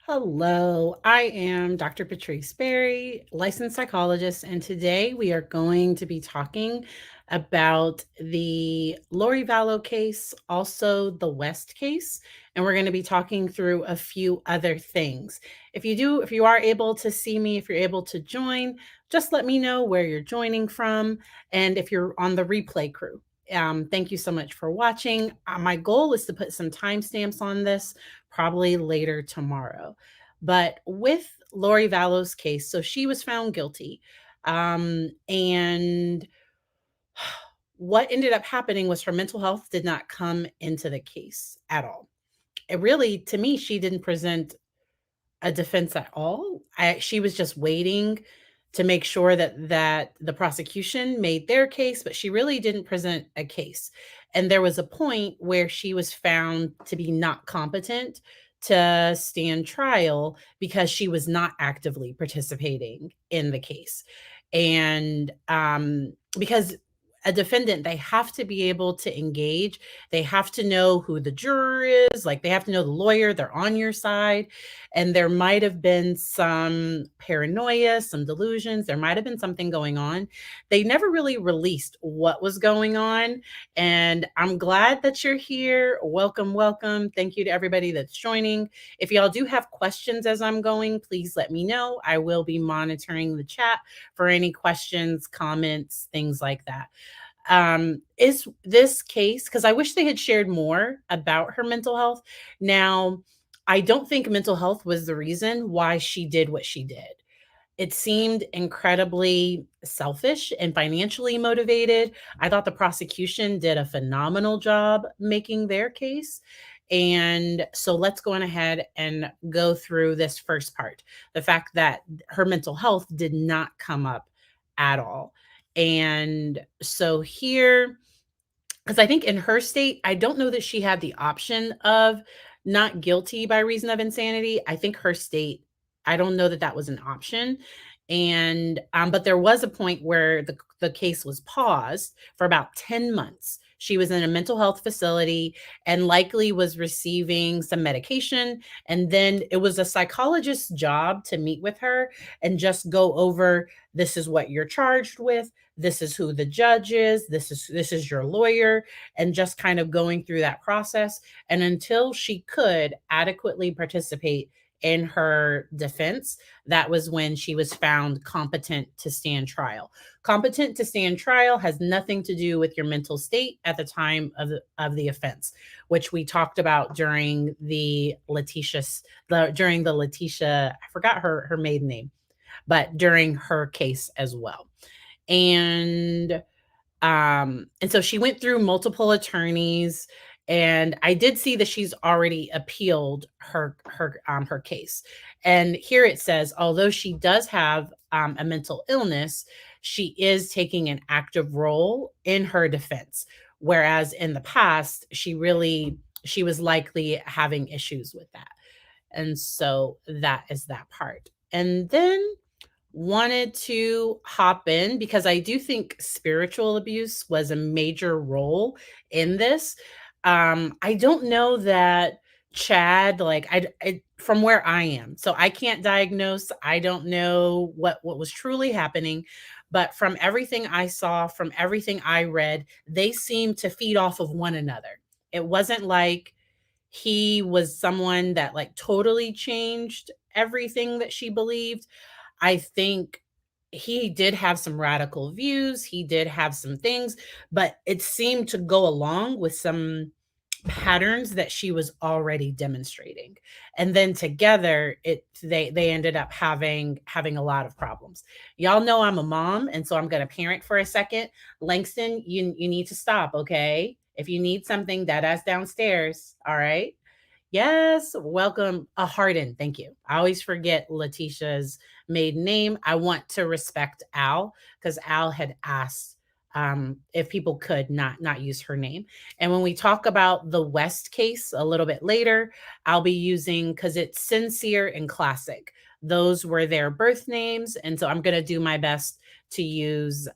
Hello, I am Dr. Patrice Berry, licensed psychologist, and today we are going to be talking about the Lori Vallow case, also the West case, and we're going to be talking through a few other things. If you are able to see me, if you're able to join, just let me know where you're joining from, and if you're on the replay crew. Thank you so much for watching. My goal is to put some timestamps on this probably later tomorrow. But with Lori Vallow's case, so she was found guilty. And what ended up happening was her mental health did not come into the case at all. It really, to me, she didn't present a defense at all. She was just waiting to make sure that the prosecution made their case, but she really didn't present a case. And there was a point where she was found to be not competent to stand trial because she was not actively participating in the case. And because a defendant, they have to be able to engage. They have to know who the juror is. Like, they have to know the lawyer. They're on your side. And there might have been some paranoia, some delusions. There might have been something going on. They never really released what was going on. And I'm glad that you're here. Welcome, welcome. Thank you to everybody that's joining. If y'all do have questions as I'm going, please let me know. I will be monitoring the chat for any questions, comments, things like that. Is this case, because I wish they had shared more about her mental health. Now, I don't think mental health was the reason why she did what she did. It seemed incredibly selfish and financially motivated. I thought the prosecution did a phenomenal job making their case. And so let's go on ahead and go through this first part. The fact that her mental health did not come up at all. And so here, because I think in her state, I don't know that she had the option of not guilty by reason of insanity. I think her state, I don't know that that was an option. And but there was a point where the case was paused for about 10 months. She was in a mental health facility and likely was receiving some medication. And then it was a psychologist's job to meet with her and just go over, this is what you're charged with, this is who the judge is, this is your lawyer, and just kind of going through that process. And until she could adequately participate in her defense, that was when she was found competent to stand trial. Competent to stand trial has nothing to do with your mental state at the time of the offense, which we talked about during the Letitia, I forgot her maiden name, but during her case as well. And so she went through multiple attorneys, and I did see that she's already appealed her case. And here it says, although she does have a mental illness, she is taking an active role in her defense, whereas in the past she was likely having issues with that. And so that is that part. And then wanted to hop in because I do think spiritual abuse was a major role in this. I don't know that Chad, like, I from where I am, so I can't diagnose. I don't know what was truly happening, but from everything I saw, from everything I read, they seemed to feed off of one another. It wasn't like he was someone that like totally changed everything that she believed. I think he did have some radical views. He did have some things, but it seemed to go along with some patterns that she was already demonstrating. And then together they ended up having a lot of problems. Y'all know I'm a mom, and so I'm going to parent for a second. Langston, you need to stop, okay? If you need something, Dada's downstairs, all right? Yes, welcome. Harden, thank you. I always forget Letitia's maiden name. I want to respect Al because Al had asked if people could not use her name. And when we talk about the West case a little bit later, I'll be using, because it's sincere and classic. those were their birth names. And so I'm going to do my best to use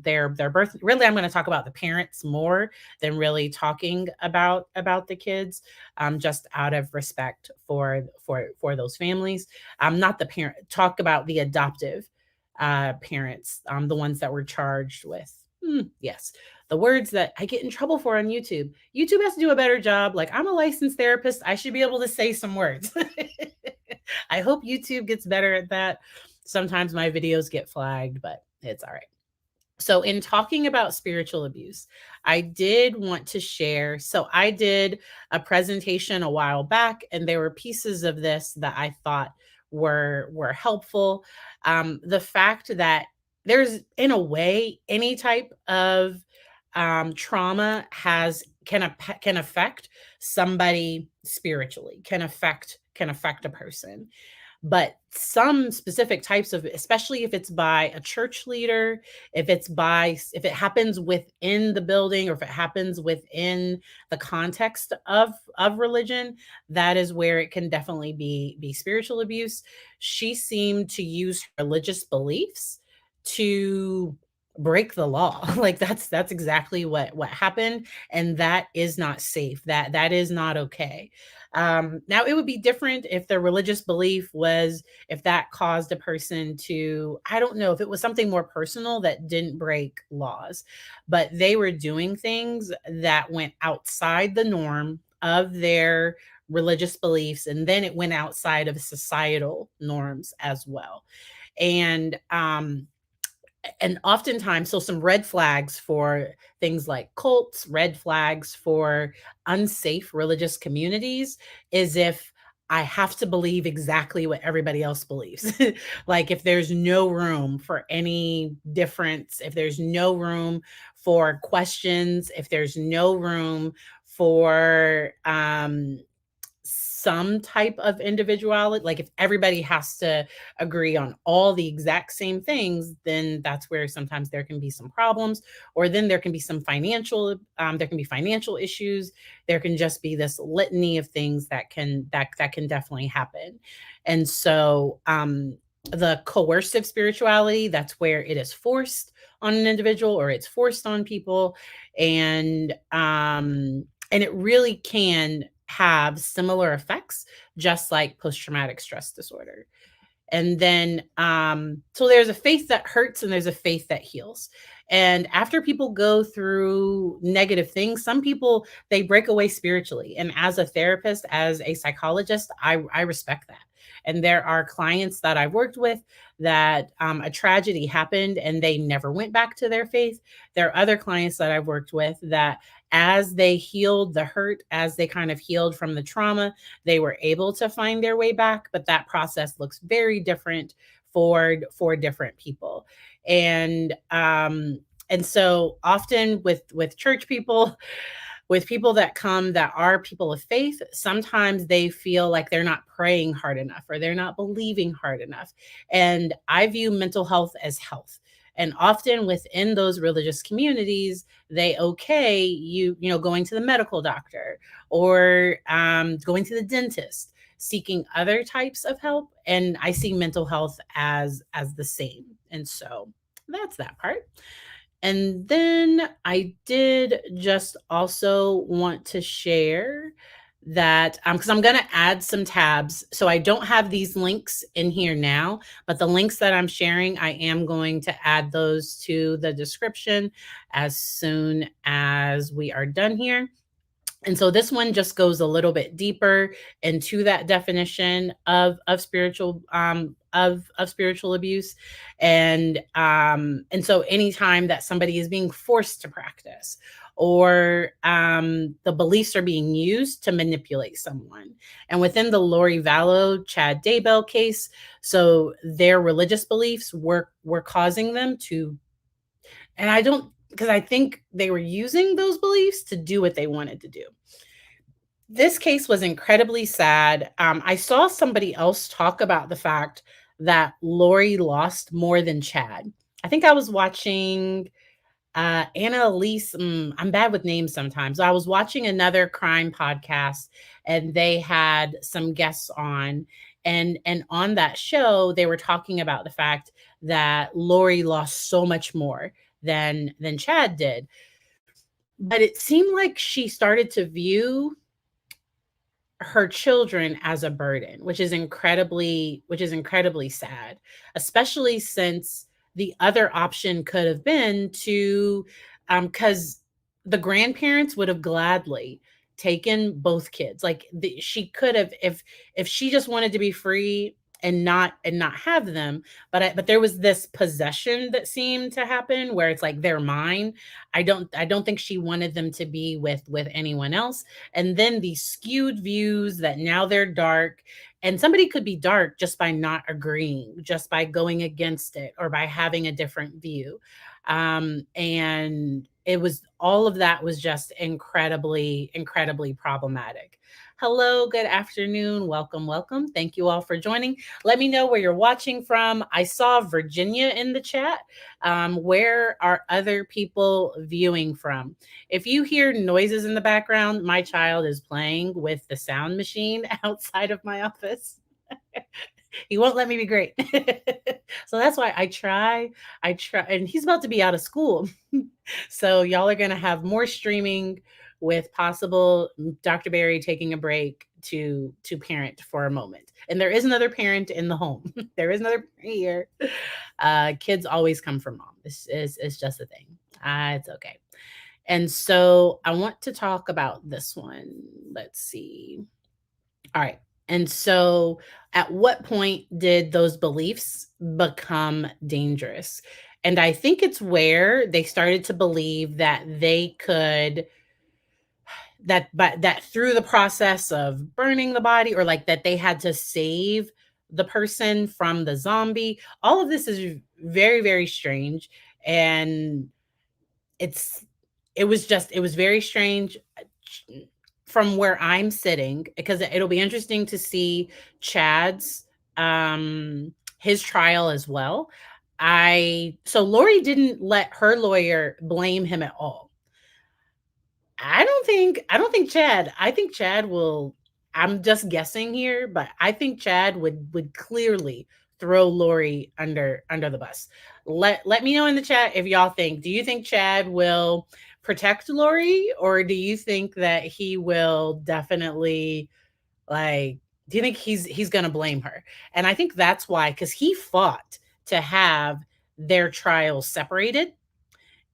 their birth. Really, I'm going to talk about the parents more than really talking about the kids, just out of respect for those families. Not the parent. Talk about the adoptive parents, the ones that were charged with. Yes, the words that I get in trouble for on YouTube. YouTube has to do a better job. Like, I'm a licensed therapist. I should be able to say some words. I hope YouTube gets better at that. Sometimes my videos get flagged, but it's all right. So, in talking about spiritual abuse, I did want to share. So, I did a presentation a while back, and there were pieces of this that I thought were helpful. The fact that there's, in a way, any type of trauma can affect somebody spiritually, can affect a person. But some specific types of, especially if it's by a church leader, if it happens within the building, or if it happens within the context of religion, that is where it can definitely be spiritual abuse. She seemed to use religious beliefs to break the law. Like, that's exactly what happened, and that is not safe. That is not okay. Now, it would be different if the religious belief was, if that caused a person to, I don't know, if it was something more personal that didn't break laws, but they were doing things that went outside the norm of their religious beliefs, and then it went outside of societal norms as well. And oftentimes, so some red flags for things like cults, red flags for unsafe religious communities is if I have to believe exactly what everybody else believes. Like, if there's no room for any difference, if there's no room for questions, if there's no room for some type of individuality, like if everybody has to agree on all the exact same things, then that's where sometimes there can be some problems, or then there can be some financial issues. There can just be this litany of things that can definitely happen. And so the coercive spirituality, that's where it is forced on an individual, or it's forced on people. And it really can have similar effects, just like post-traumatic stress disorder. And then, so there's a faith that hurts and there's a faith that heals. And after people go through negative things, some people, they break away spiritually. And as a therapist, as a psychologist, I respect that. And there are clients that I've worked with that a tragedy happened and they never went back to their faith. There are other clients that I've worked with that, as they healed the hurt, as they kind of healed from the trauma, they were able to find their way back. But that process looks very different for different people. And so often with church people, with people that come that are people of faith, sometimes they feel like they're not praying hard enough, or they're not believing hard enough. And I view mental health as health. And often within those religious communities, they okay you going to the medical doctor, or going to the dentist, seeking other types of help. And I see mental health as the same. And so that's that part. And then I did just also want to share that, because I'm going to add some tabs. So I don't have these links in here now, but the links that I'm sharing, I am going to add those to the description as soon as we are done here. And so this one just goes a little bit deeper into that definition of spiritual abuse. And so anytime that somebody is being forced to practice, or the beliefs are being used to manipulate someone. And within the Lori Vallow, Chad Daybell case, so their religious beliefs were causing them to, and I don't, because I think they were using those beliefs to do what they wanted to do. This case was incredibly sad. I saw somebody else talk about the fact that Lori lost more than Chad. I think I was watching Anna Elise. I'm bad with names sometimes. I was watching another crime podcast, and they had some guests on. And on that show, they were talking about the fact that Lori lost so much more than Chad did. But it seemed like she started to view her children as a burden, which is incredibly sad, especially since the other option could have been to cuz the grandparents would have gladly taken both kids. Like she could have, if she just wanted to be free and not have them, but there was this possession that seemed to happen where it's like they're mine. I don't think she wanted them to be with anyone else. And then these skewed views that now they're dark, and somebody could be dark just by not agreeing, just by going against it, or by having a different view. And it was, all of that was just incredibly problematic. Hello, good afternoon, welcome, welcome, thank you all for joining. Let me know where you're watching from. I saw Virginia in the chat. Where are other people viewing from? If you hear noises in the background, my child is playing with the sound machine outside of my office. He won't let me be great. So that's why I try, and he's about to be out of school. So y'all are going to have more streaming, with possible Dr. Barry taking a break to parent for a moment. And there is another parent in the home. There is another parent here. Kids always come from mom. This is it's just a thing. It's okay. And so I want to talk about this one. Let's see. All right. And so, at what point did those beliefs become dangerous? And I think it's where they started to believe that they could, that through the process of burning the body, or like that they had to save the person from the zombie. All of this is very strange, and it's it was very strange from where I'm sitting, because it'll be interesting to see Chad's his trial as well. I So Lori didn't let her lawyer blame him at all. I don't think Chad, I think Chad will, I'm just guessing here, but I think Chad would clearly throw Lori under the bus. Let me know in the chat if y'all think, do you think Chad will protect Lori, or do you think that he will definitely, like, do you think he's going to blame her? And I think that's why, cuz he fought to have their trials separated.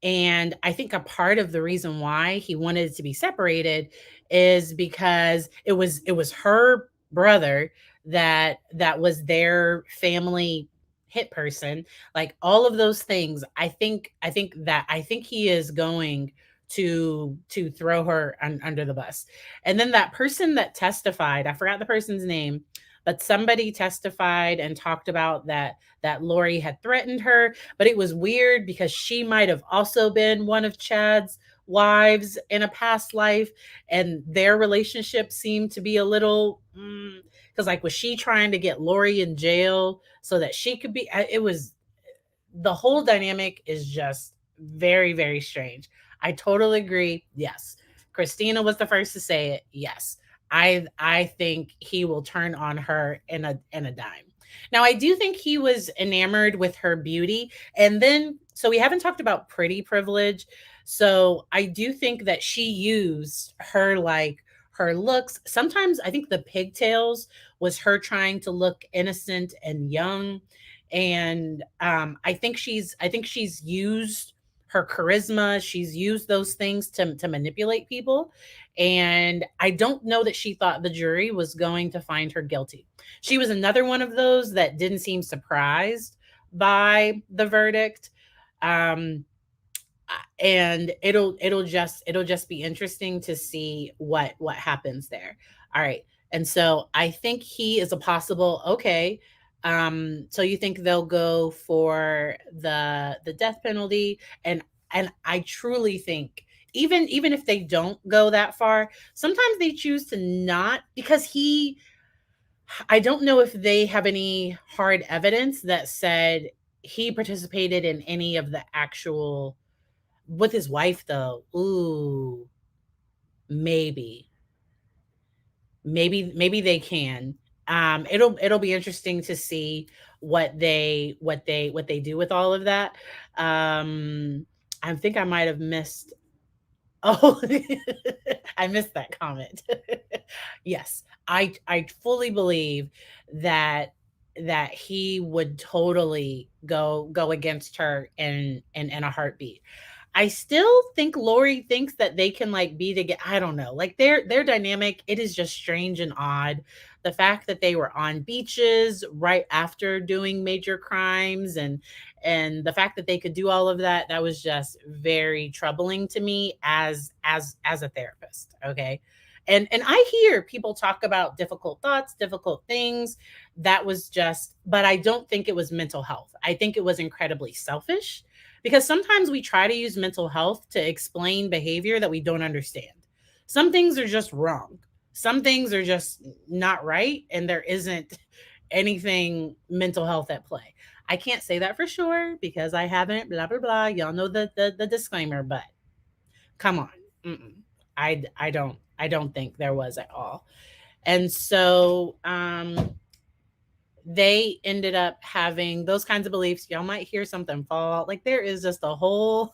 And I think a part of the reason why he wanted it to be separated is because it was her brother that was their family hit person. Like all of those things, I think he is going to throw her under the bus. And then that person that testified, I forgot the person's name, but somebody testified and talked about that Lori had threatened her. But it was weird because she might have also been one of Chad's wives in a past life, and their relationship seemed to be a little, because like, was she trying to get Lori in jail so that she could be, it was, the whole dynamic is just very strange. I totally agree. Yes. Christina was the first to say it. Yes. I think he will turn on her in a dime. Now, I do think he was enamored with her beauty. And then, so we haven't talked about pretty privilege. So I do think that she used her, like, her looks. Sometimes I think the pigtails was her trying to look innocent and young. And I think she's used her charisma. She's used those things to manipulate people. And I don't know that she thought the jury was going to find her guilty. She was another one of those that didn't seem surprised by the verdict. Um, and it'll just be interesting to see what happens there. All right. And so I think he is a possible, okay. So you think they'll go for the death penalty? And I truly think, even if they don't go that far, sometimes they choose to not, because I don't know if they have any hard evidence that said he participated in any of the actual, with his wife, though. Ooh, maybe. Maybe they can. It'll be interesting to see what they do with all of that. I think I might have missed. Oh, I missed that comment. Yes, I fully believe that he would totally go against her in a heartbeat. I still think Lori thinks that they can like be together. I don't know. Like their dynamic, it is just strange and odd. The fact that they were on beaches right after doing major crimes, and the fact that they could do all of that, that was just very troubling to me as a therapist. Okay. And I hear people talk about difficult thoughts, difficult things. That was just, but I don't think it was mental health. I think it was incredibly selfish, because sometimes we try to use mental health to explain behavior that we don't understand. Some things are just wrong. Some things are just not right, and there isn't anything mental health at play. I can't say that for sure because I haven't, blah blah blah. Y'all know the disclaimer, but come on. Mm-mm. I don't think there was at all. And so they ended up having those kinds of beliefs. Y'all might hear something fall. Like there is just a whole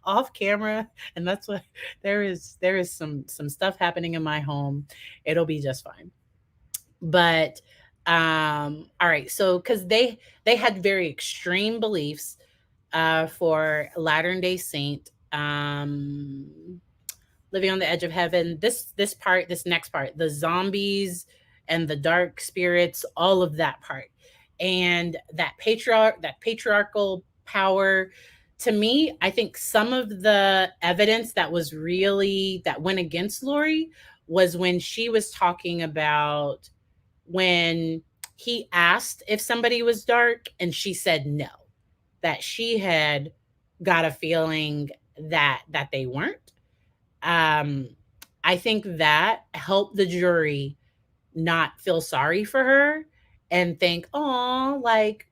off camera, and that's what there is some stuff happening in my home. It'll be just fine. But all right, so cuz they had very extreme beliefs for Latter-day Saint, living on the edge of heaven. This next part, the zombies and the dark spirits, all of that part, and that patriarchal power. To me, I think some of the evidence that went against Lori was when she was talking about when he asked if somebody was dark and she said no, that she had got a feeling that they weren't. um, I think that helped the jury not feel sorry for her and think, oh, like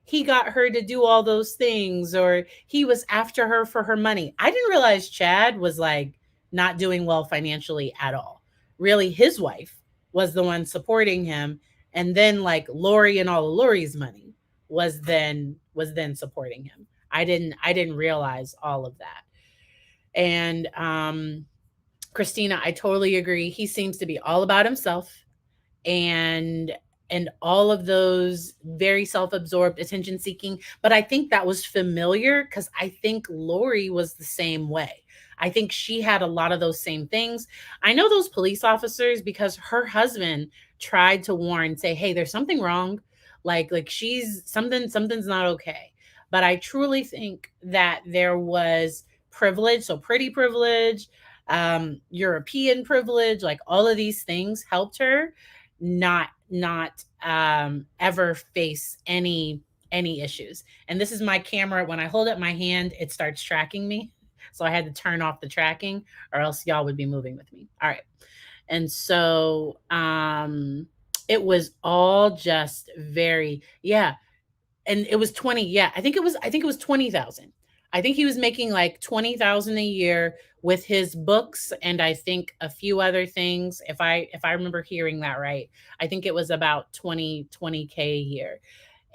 he got her to do all those things, or he was after her for her money. I didn't realize Chad was like not doing well financially at all. Really, his wife was the one supporting him, and then like Lori and all of Lori's money was then supporting him. I didn't realize all of that. And Christina, I totally agree. He seems to be all about himself, and all of those very self-absorbed, attention seeking. But I think that was familiar because I think Lori was the same way. I think she had a lot of those same things. I know those police officers because her husband tried to warn, say, hey, there's something wrong. Like she's something's not okay. But I truly think that there was privilege, so pretty privilege, European privilege, like all of these things helped her not ever face any issues. And this is my camera. When I hold up my hand, it starts tracking me. So I had to turn off the tracking, or else y'all would be moving with me. All right. And so it was all just very, yeah, and it was 20, yeah, I think it was 20,000. I think he was making like 20,000 a year with his books, and I think a few other things, if I remember hearing that right. I think it was about 20k a year.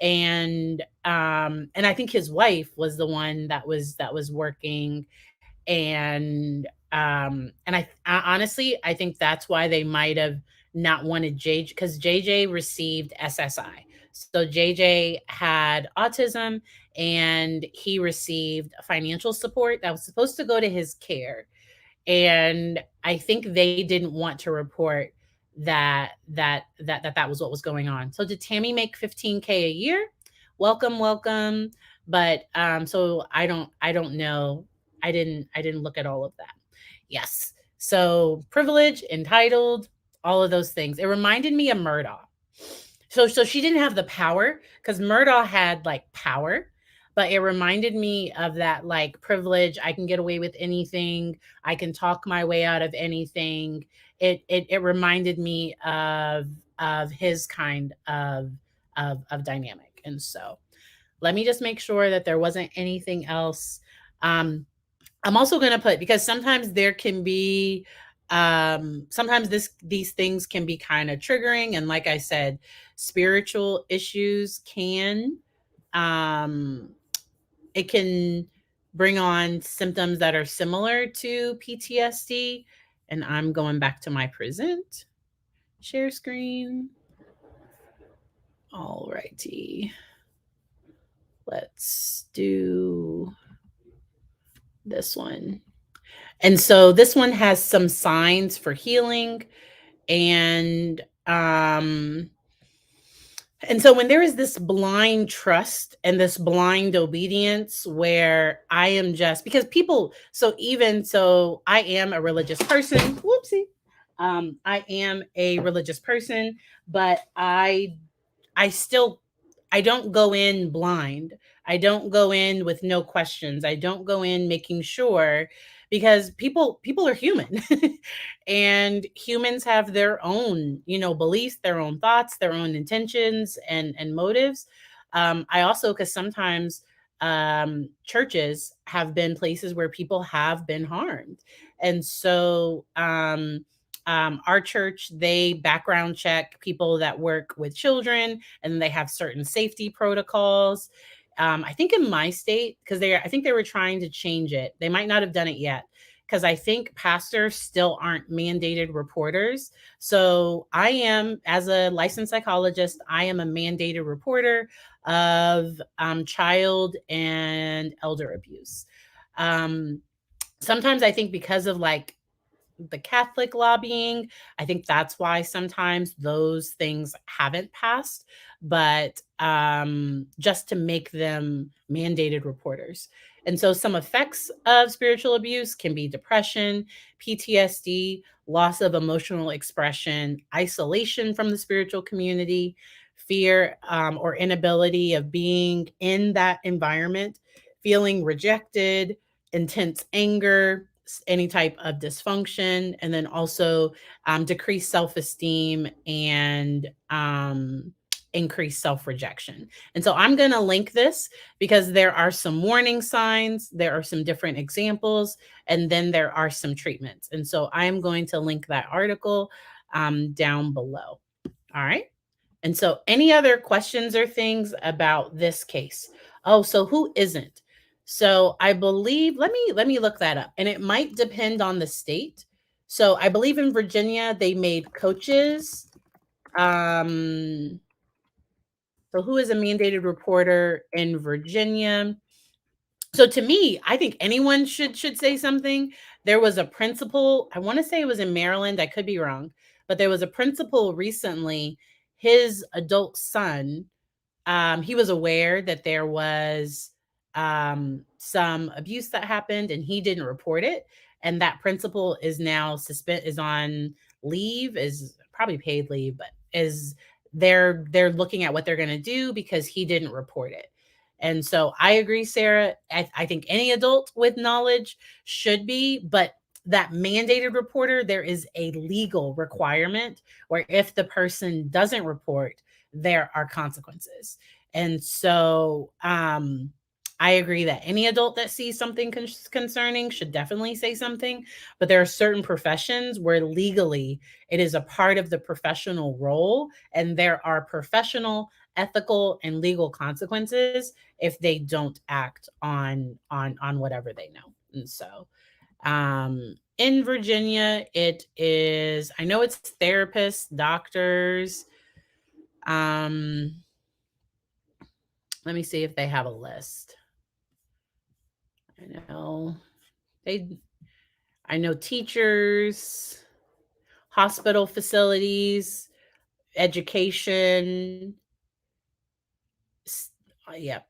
And I think his wife was the one that was working. And honestly, I think that's why they might have not wanted JJ, because JJ received SSI. So JJ had autism, and he received financial support that was supposed to go to his care. And I think they didn't want to report that was what was going on. So did Tammy make 15k a year? Welcome, welcome. But so I don't know. I didn't look at all of that. Yes. So privilege, entitled, all of those things. It reminded me of Murdaugh. So she didn't have the power because Murdaugh had like power, but it reminded me of that like privilege. I can get away with anything. I can talk my way out of anything. It reminded me of his kind of dynamic. And so let me just make sure that there wasn't anything else. I'm also going to put, because sometimes there can be Sometimes these things can be kind of triggering, and like I said, spiritual issues can um it can bring on symptoms that are similar to PTSD. And I'm going back to my present share screen. All righty. Let's do this one. And so this one has some signs for healing. And and so when there is this blind trust and this blind obedience where I am just because people, so even so I am a religious person. Whoopsie. I am a religious person, but I still I don't go in blind. I don't go in with no questions. I don't go in making sure because people are human. And humans have their own, beliefs, their own thoughts, their own intentions and motives. I also cuz sometimes churches have been places where people have been harmed. And so our church, they background check people that work with children, and they have certain safety protocols. I think in my state, because I think they were trying to change it. They might not have done it yet, because I think pastors still aren't mandated reporters. So I am, as a licensed psychologist, I am a mandated reporter of child and elder abuse. Um, Sometimes I think because of like the Catholic lobbying. I think that's why sometimes those things haven't passed, but just to make them mandated reporters. And so some effects of spiritual abuse can be depression, PTSD, loss of emotional expression, isolation from the spiritual community, fear or inability of being in that environment, feeling rejected, intense anger, any type of dysfunction, and then also decreased self esteem and increased self rejection. And so I'm going to link this because there are some warning signs, there are some different examples, and then there are some treatments. And so I'm going to link that article down below. All right. And so any other questions or things about this case? Oh, so who isn't? So I believe let me look that up. And it might depend on the state. So I believe in Virginia they made coaches. Um so who is a mandated reporter in Virginia? So to me, I think anyone should say something. There was a principal, I want to say it was in Maryland, I could be wrong, but there was a principal recently, his adult son, he was aware that there was some abuse that happened and he didn't report it. And that principal is now is on leave, is probably paid leave, but is they're looking at what they're going to do because he didn't report it. And so I agree, Sarah. I think any adult with knowledge should be, but that mandated reporter, there is a legal requirement where if the person doesn't report, there are consequences. And so I agree that any adult that sees something concerning should definitely say something. But there are certain professions where legally it is a part of the professional role, and there are professional, ethical, and legal consequences if they don't act on whatever they know. And so in Virginia, it is, I know it's therapists, doctors. Um, Let me see if they have a list. I know they I know teachers, hospital facilities, education, yeah,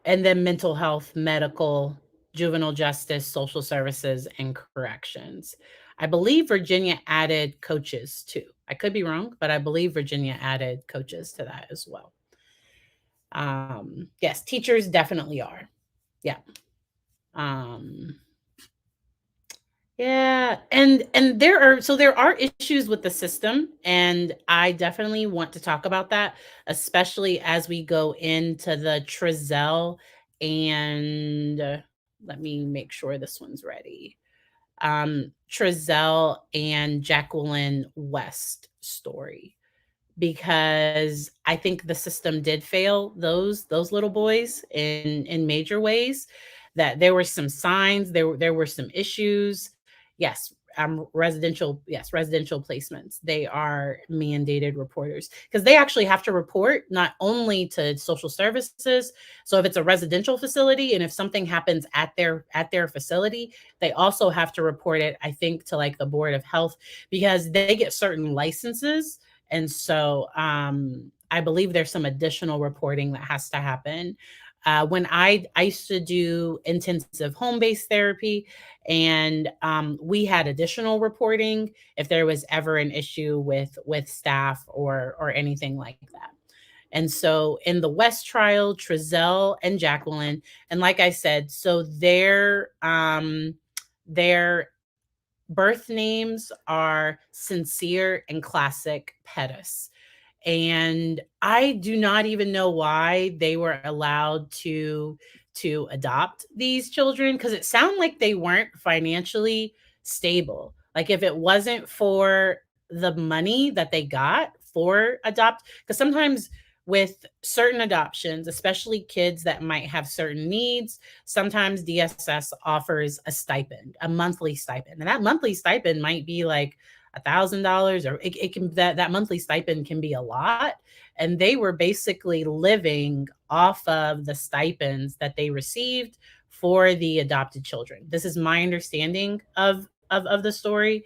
and then mental health, medical, juvenile justice, social services, and corrections. I believe Virginia added coaches too. I could be wrong, but I believe Virginia added coaches to that as well. Yes, teachers definitely are. Yeah. Um, Yeah, and there are issues with the system, and I definitely want to talk about that, especially as we go into the Trezelle and let me make sure this one's ready. Trezelle and Jacqueline West story, because I think the system did fail those little boys in major ways. That there were some signs, there were some issues. Yes, residential placements. They are mandated reporters because they actually have to report not only to social services. So if it's a residential facility and if something happens at their facility, they also have to report it, I think, to like the Board of Health, because they get certain licenses. And so I believe there's some additional reporting that has to happen. When I used to do intensive home based therapy, and we had additional reporting if there was ever an issue with staff or anything like that. And so in the West trial, Trezelle and Jacqueline, and like I said, so their birth names are Sincere and Classic Pettis. And I do not even know why they were allowed to adopt these children, because it sounded like they weren't financially stable. Like if it wasn't for the money that they got for adopt, because sometimes with certain adoptions, especially kids that might have certain needs, sometimes DSS offers a stipend, a monthly stipend. And that monthly stipend might be like $1,000, or it can, that monthly stipend can be a lot. And they were basically living off of the stipends that they received for the adopted children. This is my understanding of the story.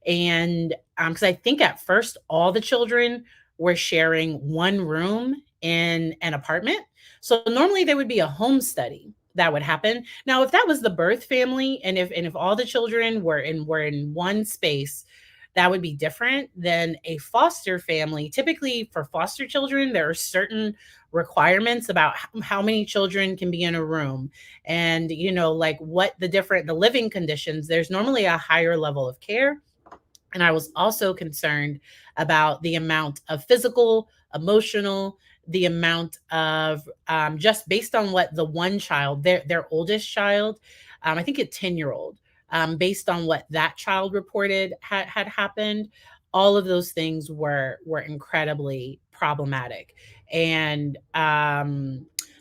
And because I think at first all the children were sharing one room in an apartment. So normally there would be a home study that would happen. Now, if that was the birth family, and if all the children were in one space, that would be different than a foster family. Typically, for foster children, there are certain requirements about how many children can be in a room, and like what the living conditions. There's normally a higher level of care. And I was also concerned about the amount of physical, emotional, the amount of just based on what the one child, their oldest child, I think a 10-year-old, based on what that child reported had happened. All of those things were incredibly problematic. And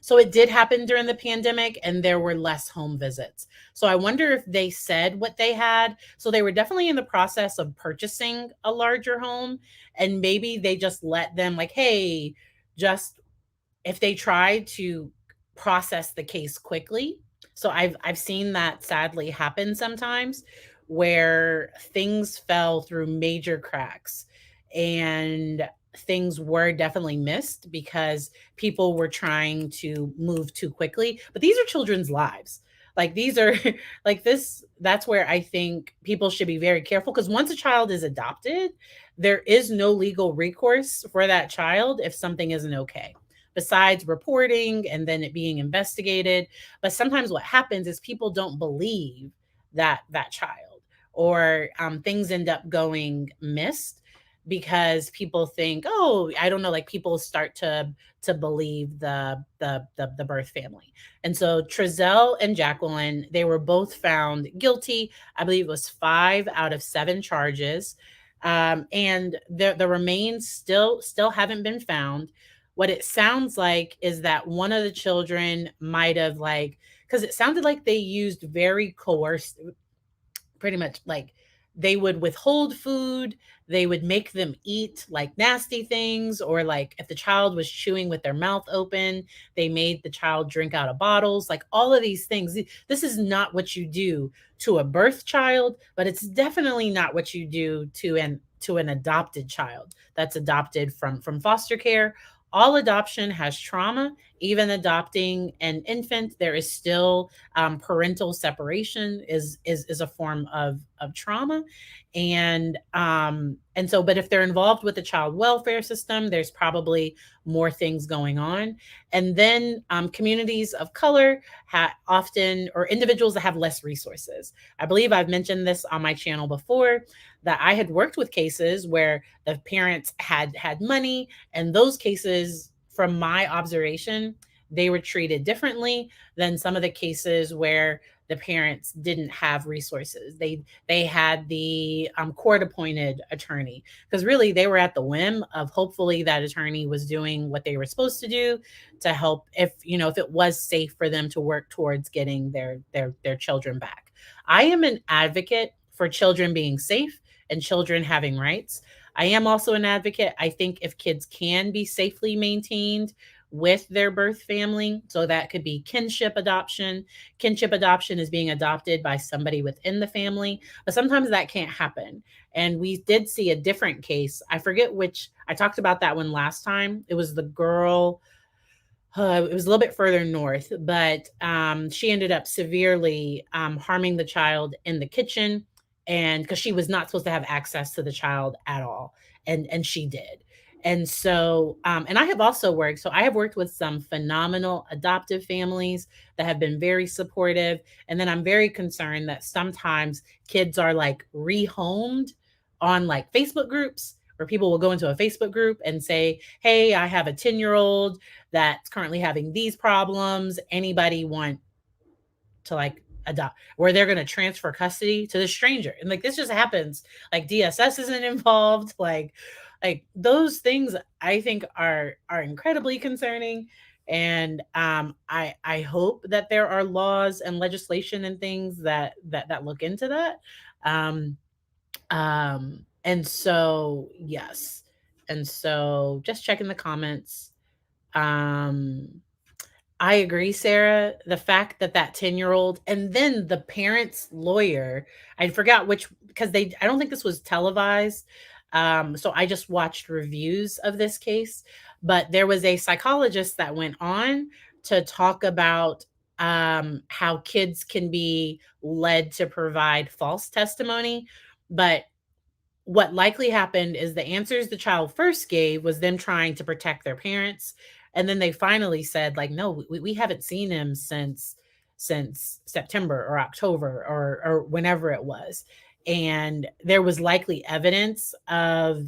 so it did happen during the pandemic, and there were less home visits. So I wonder if they said what they had. So they were definitely in the process of purchasing a larger home, and maybe they just let them, like, hey, just if they try to process the case quickly. So I've seen that sadly happen sometimes, where things fell through major cracks, and things were definitely missed because people were trying to move too quickly. But these are children's lives. Like these are like this that's where I think people should be very careful, because once a child is adopted, there is no legal recourse for that child if something isn't okay, besides reporting and then it being investigated. But sometimes what happens is people don't believe that child, or things end up going missed because people think, oh, I don't know, like people start to believe the birth family. And so Trezelle and Jacqueline, they were both found guilty. I believe it was 5 out of 7 charges. And the remains still haven't been found. What it sounds like is that one of the children might have, like, because it sounded like they used very coercive, pretty much like they would withhold food, they would make them eat like nasty things, or like if the child was chewing with their mouth open, they made the child drink out of bottles, like all of these things. This is not what you do to a birth child, but it's definitely not what you do to an adopted child that's adopted from foster care. All adoption has trauma. Even adopting an infant, there is still parental separation is a form of trauma. And so, but if they're involved with the child welfare system, there's probably more things going on. And then communities of color often, or individuals that have less resources. I believe I've mentioned this on my channel before, that I had worked with cases where the parents had money, and those cases, from my observation, they were treated differently than some of the cases where the parents didn't have resources. They had the court appointed attorney, because really they were at the whim of, hopefully that attorney was doing what they were supposed to do to help, if if it was safe for them to work towards getting their children back. I am an advocate for children being safe and children having rights. I am also an advocate. I think if kids can be safely maintained with their birth family, so that could be kinship adoption. Kinship adoption is being adopted by somebody within the family, but sometimes that can't happen. And we did see a different case. I forget which, I talked about that one last time. It was the girl, it was a little bit further north, but she ended up severely harming the child in the kitchen, and because she was not supposed to have access to the child at all, and she did. And so, and I have also worked. So I have worked with some phenomenal adoptive families that have been very supportive, and then I'm very concerned that sometimes kids are like rehomed on like Facebook groups, where people will go into a Facebook group and say, "Hey, I have a 10-year-old that's currently having these problems. Anybody want to like adopt?" Where they're going to transfer custody to the stranger. And like this just happens. Like DSS isn't involved. Like those things I think are incredibly concerning. And I hope that there are laws and legislation and things that look into that. Um and so yes. And so just checking the comments. Um I agree, Sarah. The fact that that 10-year-old and then the parent's lawyer, I forgot which, because I don't think this was televised. So I just watched reviews of this case, but there was a psychologist that went on to talk about how kids can be led to provide false testimony. But what likely happened is the answers the child first gave was them trying to protect their parents, and then they finally said like, no, we haven't seen him since September or October or whenever it was. And there was likely evidence of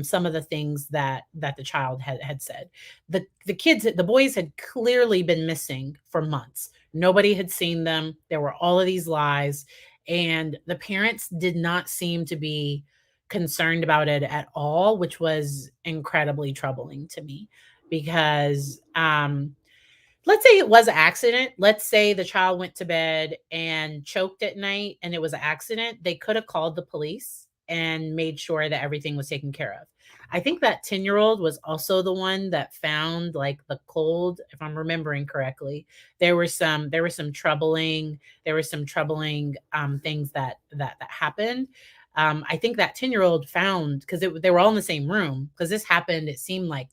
some of the things that the child had said. The boys had clearly been missing for months. Nobody had seen them. There were all of these lies, and the parents did not seem to be concerned about it at all, which was incredibly troubling to me. Because let's say it was an accident. Let's say the child went to bed and choked at night and it was an accident. They could have called the police and made sure that everything was taken care of. I think that 10-year-old was also the one that found like the cold, if I'm remembering correctly. There were some troubling things that happened. I think that 10-year-old found, because they were all in the same room, because this happened, it seemed like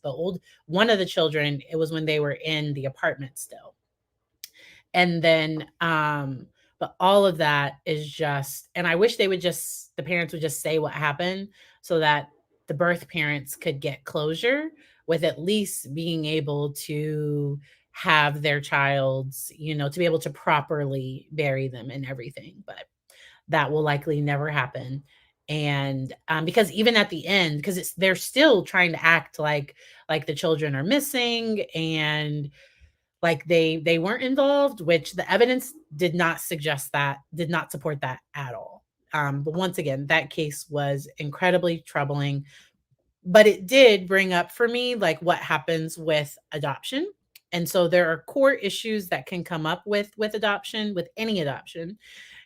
one of the children, it was when they were in the apartment still. And then, but all of that is just, and I wish the parents would just say what happened, so that the birth parents could get closure with at least being able to have their child's, to be able to properly bury them and everything. But that will likely never happen. And because even at the end, because they're still trying to act like the children are missing, and like they weren't involved, which the evidence did not support that at all. But once again, that case was incredibly troubling, but it did bring up for me like what happens with adoption. And so there are core issues that can come up with adoption, with any adoption.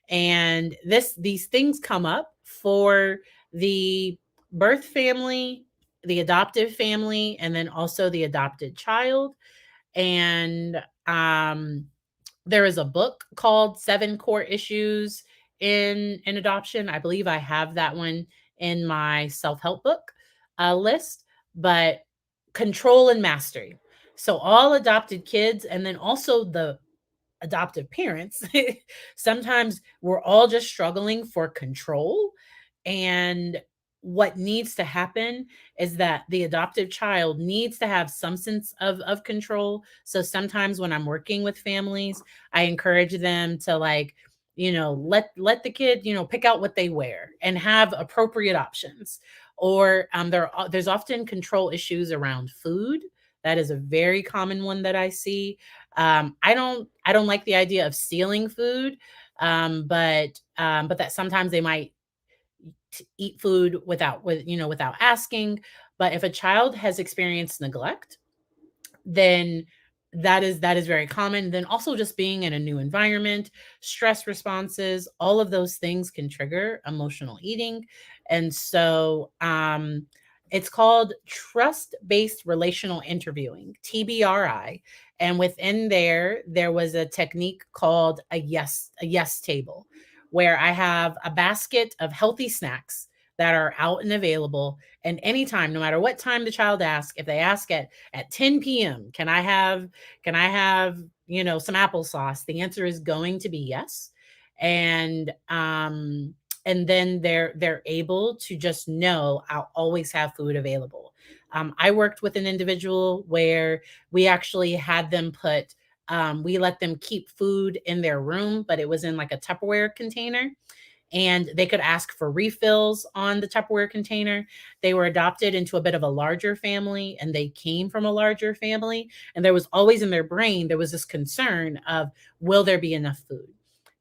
And these things come up for the birth family, the adoptive family, and then also the adopted child. And there is a book called Seven Core Issues in Adoption. I believe I have that one in my self-help book list. But control and mastery. So all adopted kids, and then also the adoptive parents, sometimes we're all just struggling for control. And what needs to happen is that the adoptive child needs to have some sense of control. So sometimes when I'm working with families, I encourage them to like, let the kid, pick out what they wear and have appropriate options. Or there's often control issues around food That is a very common one that I see. I don't like the idea of stealing food, but that sometimes they might eat food without asking. But if a child has experienced neglect, then that is very common. Then also just being in a new environment, stress responses, all of those things can trigger emotional eating. And so it's called trust-based relational interviewing, TBRI. And within there was a technique called a yes table, where I have a basket of healthy snacks that are out and available. And anytime, no matter what time the child asks, if they ask at 10 p.m. Can I have some applesauce? The answer is going to be yes. And then they're able to just know I'll always have food available. I worked with an individual where we actually had them we let them keep food in their room, but it was in like a Tupperware container, and they could ask for refills on the Tupperware container. They were adopted into a bit of a larger family, and they came from a larger family. And there was always in their brain, there was this concern of, will there be enough food?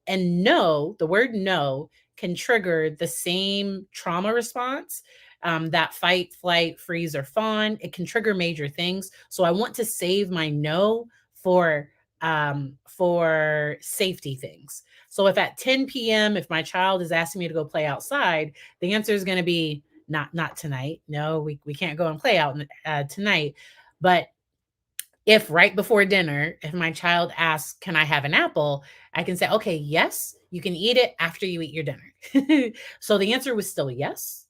And no, the word no can trigger the same trauma response, that fight, flight, freeze, or fawn. It can trigger major things. So I want to save my no for safety things. So if at 10 p.m., if my child is asking me to go play outside, the answer is going to be not tonight. No, we can't go and play out tonight. But if right before dinner, if my child asks, can I have an apple? I can say, okay, yes, you can eat it after you eat your dinner. So the answer was still yes,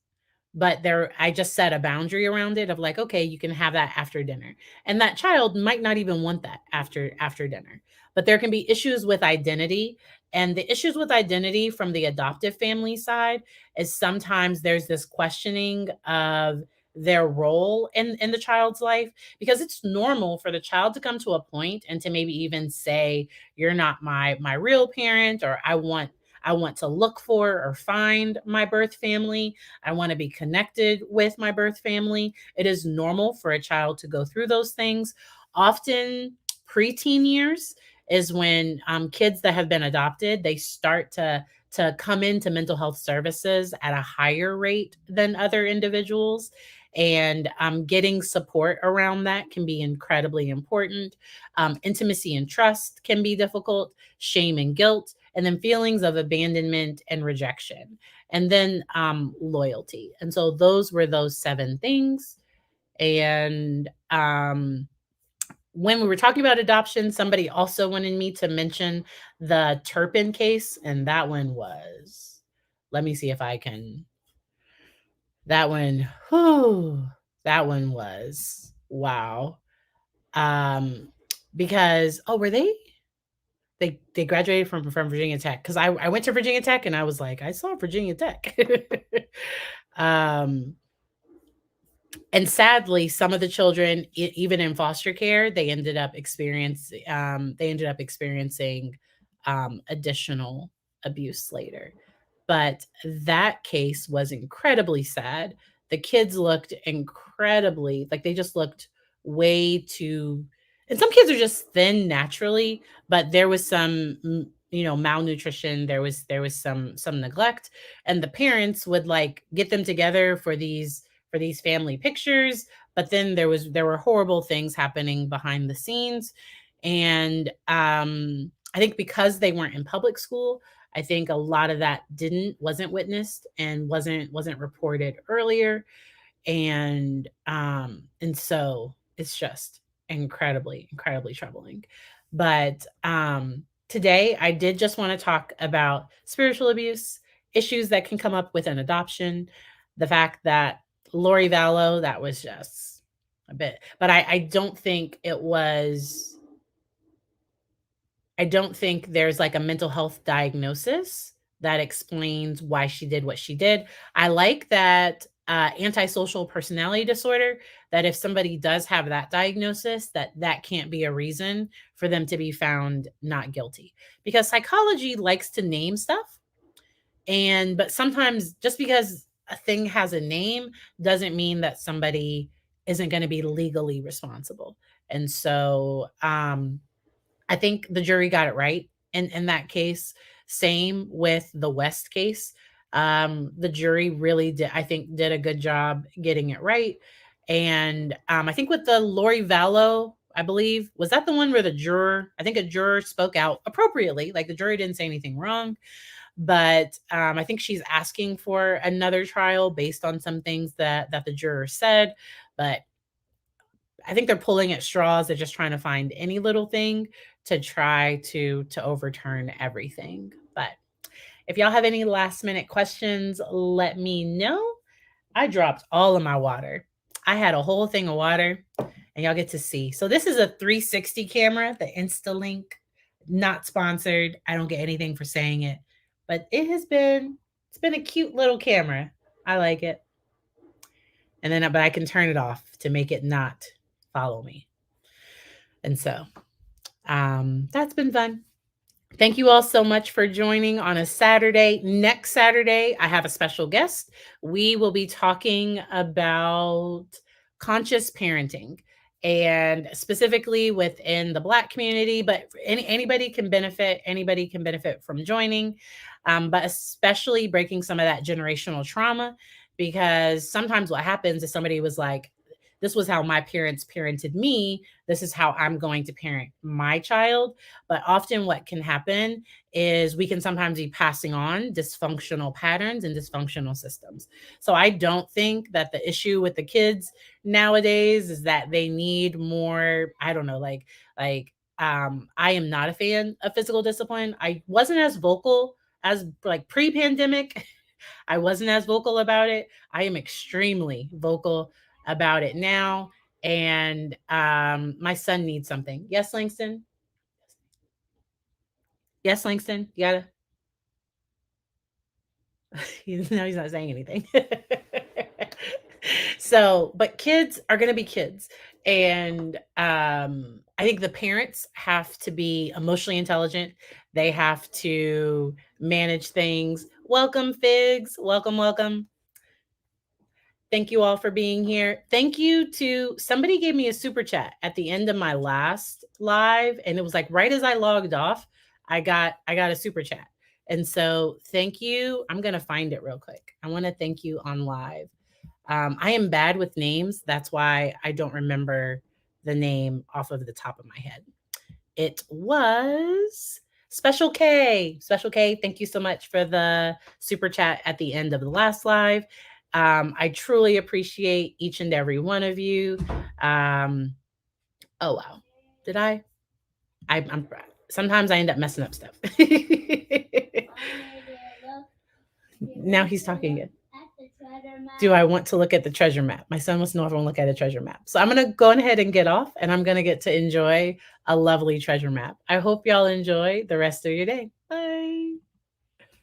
but there I just set a boundary around it of like, okay, you can have that after dinner. And that child might not even want that after dinner. But there can be issues with identity, and the issues with identity from the adoptive family side is sometimes there's this questioning of their role in the child's life, because it's normal for the child to come to a point and to maybe even say, you're not my real parent, or I want to look for or find my birth family. I want to be connected with my birth family. It is normal for a child to go through those things. Often, preteen years is when kids that have been adopted, they start to come into mental health services at a higher rate than other individuals. And getting support around that can be incredibly important. Intimacy and trust can be difficult, shame and guilt, and then feelings of abandonment and rejection, and then loyalty. And so those were those 7 things. And when we were talking about adoption, somebody also wanted me to mention the Turpin case, and that one was, let me see if I can, that one, whew, that one was, wow. Um, because, oh, were they graduated from Virginia Tech, because I went to Virginia Tech and I was like, I saw Virginia Tech. um, and sadly, some of the children, even in foster care, they ended up experiencing additional abuse later. But that case was incredibly sad. The kids looked incredibly, like, they just looked way too, and some kids are just thin naturally, but there was some malnutrition, there was some neglect, and the parents would like get them together for these family pictures, but then there were horrible things happening behind the scenes. And I think because they weren't in public school, I think a lot of that wasn't witnessed and wasn't reported earlier. And so it's just incredibly troubling. But today I did just want to talk about spiritual abuse, issues that can come up with an adoption, the fact that Lori Vallow, that was just a bit, but I don't think there's like a mental health diagnosis that explains why she did what she did. I like that antisocial personality disorder, that if somebody does have that diagnosis, that can't be a reason for them to be found not guilty. Because psychology likes to name stuff, but sometimes just because a thing has a name doesn't mean that somebody isn't going to be legally responsible. And so I think the jury got it right in that case. Same with the West case. The jury really did, I think, did a good job getting it right. And I think with the Lori Vallow, I believe, was that the one where I think a juror spoke out appropriately. Like the jury didn't say anything wrong, but I think she's asking for another trial based on some things that the juror said. But I think they're pulling at straws. They're just trying to find any little thing to try to overturn everything. But if y'all have any last minute questions, let me know. I dropped all of my water. I had a whole thing of water, and y'all get to see. So this is a 360 camera, the InstaLink, not sponsored. I don't get anything for saying it, but it's been a cute little camera. I like it. And then, but I can turn it off to make it not follow me. And so that's been fun. Thank you all so much for joining on a Saturday. Next Saturday, I have a special guest. We will be talking about conscious parenting, and specifically within the Black community, but anybody can benefit. Anybody can benefit from joining, but especially breaking some of that generational trauma, because sometimes what happens is somebody was like, this was how my parents parented me. This is how I'm going to parent my child. But often what can happen is we can sometimes be passing on dysfunctional patterns and dysfunctional systems. So I don't think that the issue with the kids nowadays is that they need more, I don't know, I am not a fan of physical discipline. I wasn't as vocal as like pre-pandemic. I wasn't as vocal about it. I am extremely vocal about it now. And my son needs something. Yes, Langston? Yes, Langston? You gotta. He's not saying anything. So, but kids are going to be kids. And I think the parents have to be emotionally intelligent. They have to manage things. Welcome, Figs. Welcome, welcome. Thank you all for being here. Thank you to somebody gave me a super chat at the end of my last live, and it was like right as I logged off, I got a super chat. And so thank you. I'm going to find it real quick. I want to thank you on live. I am bad with names. That's why I don't remember the name off of the top of my head. It was Special K. Special K, thank you so much for the super chat at the end of the last live. I truly appreciate each and every one of you. Oh, wow. Did I? I'm sometimes I end up messing up stuff. Now he's talking again. Do I want to look at the treasure map? My son wants to know if I want to look at a treasure map. So I'm going to go ahead and get off, and I'm going to get to enjoy a lovely treasure map. I hope y'all enjoy the rest of your day.